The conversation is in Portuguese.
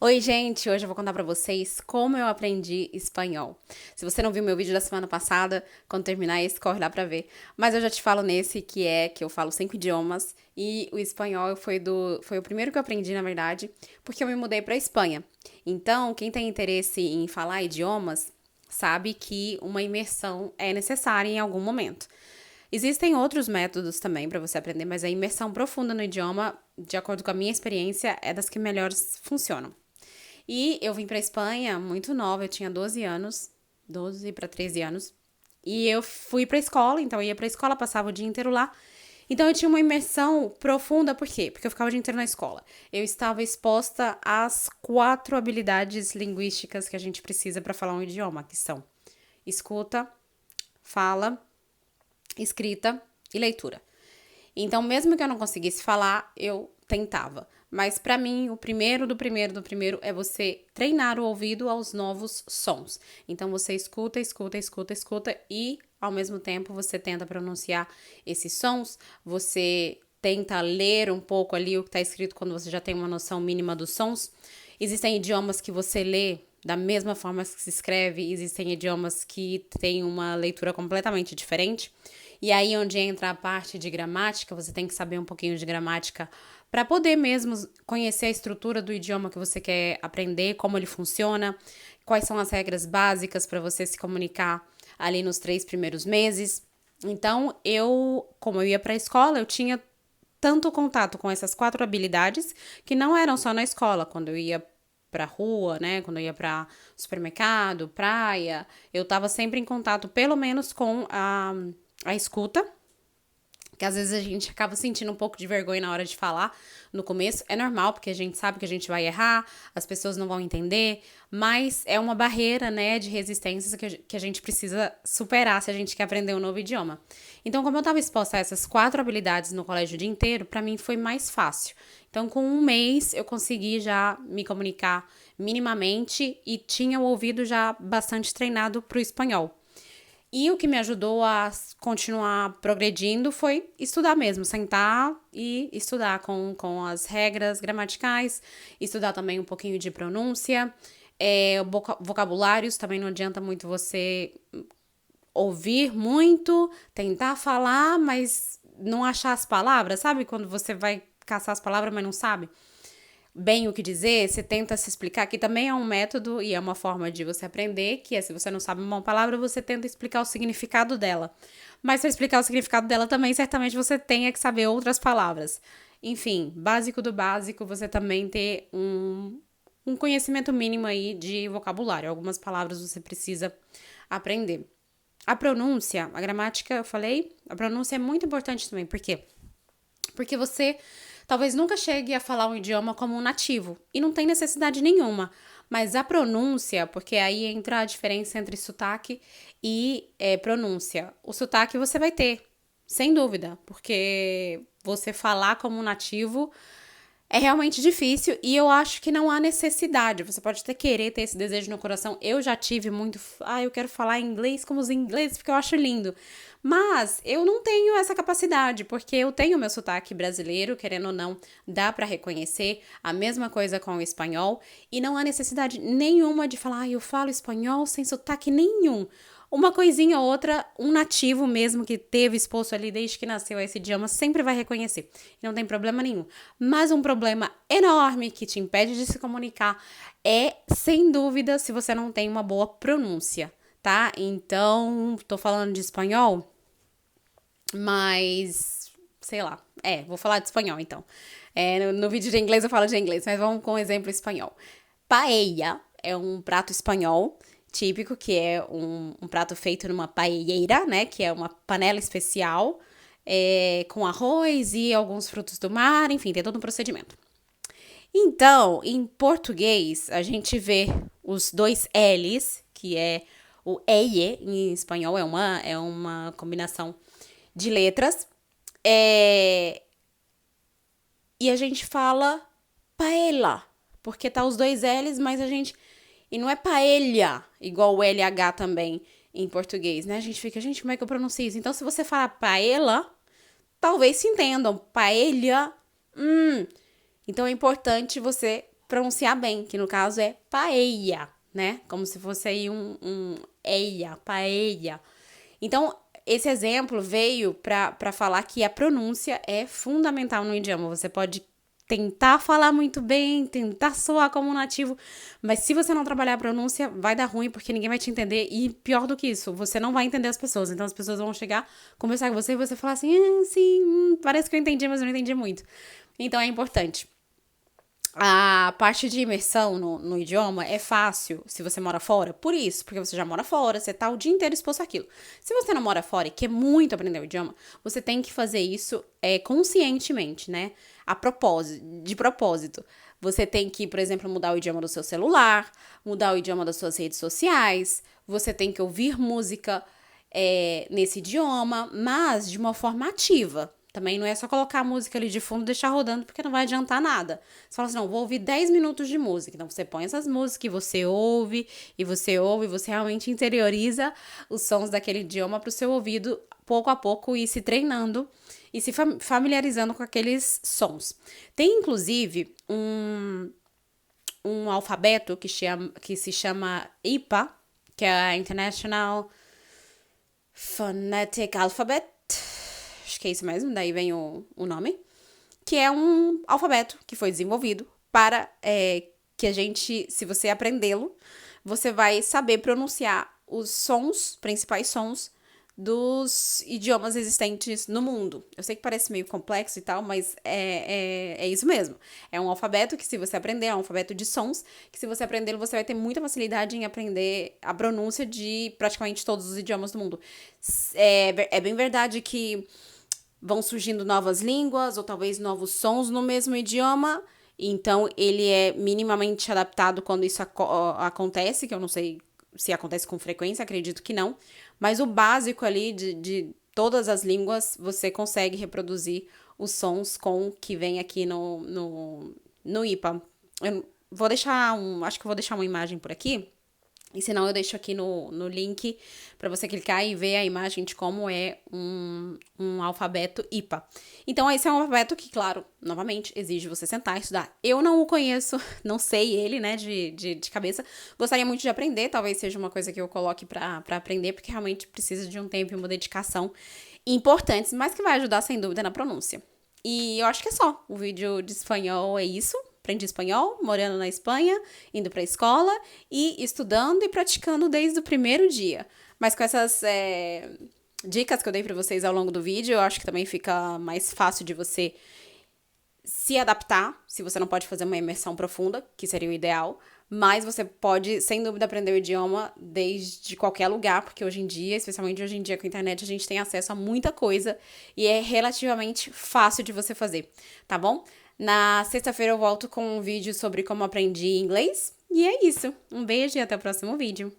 Oi, gente! Hoje eu vou contar pra vocês como eu aprendi espanhol. Se você não viu meu vídeo da semana passada, quando terminar esse, corre lá pra ver. Mas eu já te falo nesse, que é que eu falo 5 idiomas e o espanhol foi o primeiro que eu aprendi, na verdade, porque eu me mudei pra Espanha. Então, quem tem interesse em falar idiomas, sabe que uma imersão é necessária em algum momento. Existem outros métodos também para você aprender, mas a imersão profunda no idioma, de acordo com a minha experiência, é das que melhores funcionam. E eu vim pra Espanha muito nova, eu tinha 12 anos, 12 para 13 anos. E eu fui pra escola, então eu ia pra escola, passava o dia inteiro lá. Então eu tinha uma imersão profunda, por quê? Porque eu ficava o dia inteiro na escola. Eu estava exposta às 4 habilidades linguísticas que a gente precisa para falar um idioma, que são escuta, fala, escrita e leitura. Então, mesmo que eu não conseguisse falar, eu tentava. Mas para mim, o primeiro do primeiro é você treinar o ouvido aos novos sons. Então você escuta, escuta, escuta, escuta e ao mesmo tempo você tenta pronunciar esses sons, você tenta ler um pouco ali o que está escrito quando você já tem uma noção mínima dos sons. Existem idiomas que você lê da mesma forma que se escreve, existem idiomas que têm uma leitura completamente diferente. E aí, onde entra a parte de gramática, você tem que saber um pouquinho de gramática para poder mesmo conhecer a estrutura do idioma que você quer aprender, como ele funciona, quais são as regras básicas para você se comunicar ali nos 3 primeiros meses. Então, como eu ia para a escola, eu tinha tanto contato com essas 4 habilidades que não eram só na escola, quando eu ia pra rua, né, quando eu ia pra supermercado, praia, eu tava sempre em contato, pelo menos com a escuta, que às vezes a gente acaba sentindo um pouco de vergonha na hora de falar no começo. É normal, porque a gente sabe que a gente vai errar, as pessoas não vão entender, mas é uma barreira, né, de resistência que a gente precisa superar se a gente quer aprender um novo idioma. Então, como eu estava exposta a essas 4 habilidades no colégio o dia inteiro, para mim foi mais fácil. Então, com um mês, eu consegui já me comunicar minimamente e tinha o ouvido já bastante treinado para o espanhol. E o que me ajudou a continuar progredindo foi estudar mesmo, sentar e estudar com as regras gramaticais, estudar também um pouquinho de pronúncia, vocabulários, também não adianta muito você ouvir muito, tentar falar, mas não achar as palavras, sabe? Quando você vai caçar as palavras, mas não sabe bem o que dizer, você tenta se explicar, que também é um método e é uma forma de você aprender, que é se você não sabe uma palavra, você tenta explicar o significado dela. Mas para explicar o significado dela também, certamente você tenha que saber outras palavras. Enfim, básico do básico, você também ter um conhecimento mínimo aí de vocabulário. Algumas palavras você precisa aprender. A pronúncia, a gramática, eu falei, a pronúncia é muito importante também. Por quê? Porque você talvez nunca chegue a falar um idioma como um nativo, e não tem necessidade nenhuma. Mas a pronúncia, porque aí entra a diferença entre sotaque e pronúncia. O sotaque você vai ter, sem dúvida, porque você falar como um nativo é realmente difícil e eu acho que não há necessidade. Você pode até querer ter esse desejo no coração. Eu já tive muito. Eu quero falar inglês como os ingleses porque eu acho lindo. Mas eu não tenho essa capacidade, porque eu tenho meu sotaque brasileiro, querendo ou não, dá para reconhecer. A mesma coisa com o espanhol. E não há necessidade nenhuma de falar, eu falo espanhol sem sotaque nenhum. Uma coisinha ou outra, um nativo mesmo que teve exposto ali desde que nasceu a esse idioma sempre vai reconhecer. Não tem problema nenhum. Mas um problema enorme que te impede de se comunicar é, sem dúvida, se você não tem uma boa pronúncia, tá? Então, tô falando de espanhol, mas sei lá. Vou falar de espanhol então. No vídeo de inglês eu falo de inglês, mas vamos com um exemplo espanhol. Paella é um prato espanhol típico, que é um prato feito numa paelleira, né? Que é uma panela especial, com arroz e alguns frutos do mar, enfim, tem todo um procedimento. Então, em português, a gente vê os dois L's, que é o EIE, em espanhol, é uma combinação de letras. E a gente fala paella, porque tá os dois L's, mas a gente... E não é paella, igual o LH também em português, né? A gente fica, gente, como é que eu pronuncio isso? Então, se você falar paella, talvez se entendam. Paella, Então, é importante você pronunciar bem, que no caso é paella, né? Como se fosse aí eia, paella. Então, esse exemplo veio para falar que a pronúncia é fundamental no idioma. Você pode tentar falar muito bem, tentar soar como um nativo, mas se você não trabalhar a pronúncia, vai dar ruim, porque ninguém vai te entender, e pior do que isso, você não vai entender as pessoas. Então as pessoas vão chegar, conversar com você e você falar assim, sim, parece que eu entendi, mas eu não entendi muito. Então é importante. A parte de imersão no idioma é fácil se você mora fora, por isso, porque você já mora fora, você tá o dia inteiro exposto àquilo. Se você não mora fora e quer muito aprender o idioma, você tem que fazer isso conscientemente, né? De propósito. Você tem que, por exemplo, mudar o idioma do seu celular, mudar o idioma das suas redes sociais, você tem que ouvir música nesse idioma, mas de uma forma ativa. Também não é só colocar a música ali de fundo e deixar rodando, porque não vai adiantar nada. Você fala assim, não, vou ouvir 10 minutos de música. Então, você põe essas músicas e você ouve, e você realmente interioriza os sons daquele idioma para o seu ouvido, pouco a pouco, e se treinando e se familiarizando com aqueles sons. Tem, inclusive, um alfabeto que se chama IPA, que é a International Phonetic Alphabet, acho que é isso mesmo, daí vem o nome, que é um alfabeto que foi desenvolvido para que a gente, se você aprendê-lo, você vai saber pronunciar os sons, principais sons, dos idiomas existentes no mundo. Eu sei que parece meio complexo e tal, mas é isso mesmo. É um alfabeto que, se você aprender, é um alfabeto de sons, que se você aprendê-lo, você vai ter muita facilidade em aprender a pronúncia de praticamente todos os idiomas do mundo. É bem verdade que vão surgindo novas línguas ou talvez novos sons no mesmo idioma, então ele é minimamente adaptado quando isso acontece, que eu não sei se acontece com frequência, acredito que não, mas o básico ali de todas as línguas, você consegue reproduzir os sons com que vem aqui no IPA. Eu vou deixar acho que eu vou deixar uma imagem por aqui, e senão eu deixo aqui no link para você clicar e ver a imagem de como é um alfabeto IPA. Então, esse é um alfabeto que, claro, novamente, exige você sentar e estudar. Eu não o conheço, não sei ele, né, de cabeça. Gostaria muito de aprender, talvez seja uma coisa que eu coloque para aprender, porque realmente precisa de um tempo e uma dedicação importantes, mas que vai ajudar, sem dúvida, na pronúncia. E eu acho que é só. O vídeo de espanhol é isso. Aprendi espanhol, morando na Espanha, indo para a escola e estudando e praticando desde o primeiro dia. Mas com essas dicas que eu dei para vocês ao longo do vídeo, eu acho que também fica mais fácil de você se adaptar, se você não pode fazer uma imersão profunda, que seria o ideal, mas você pode, sem dúvida, aprender o idioma desde qualquer lugar, porque hoje em dia, especialmente hoje em dia com a internet, a gente tem acesso a muita coisa e é relativamente fácil de você fazer, tá bom? Na sexta-feira eu volto com um vídeo sobre como aprendi inglês. E é isso. Um beijo e até o próximo vídeo.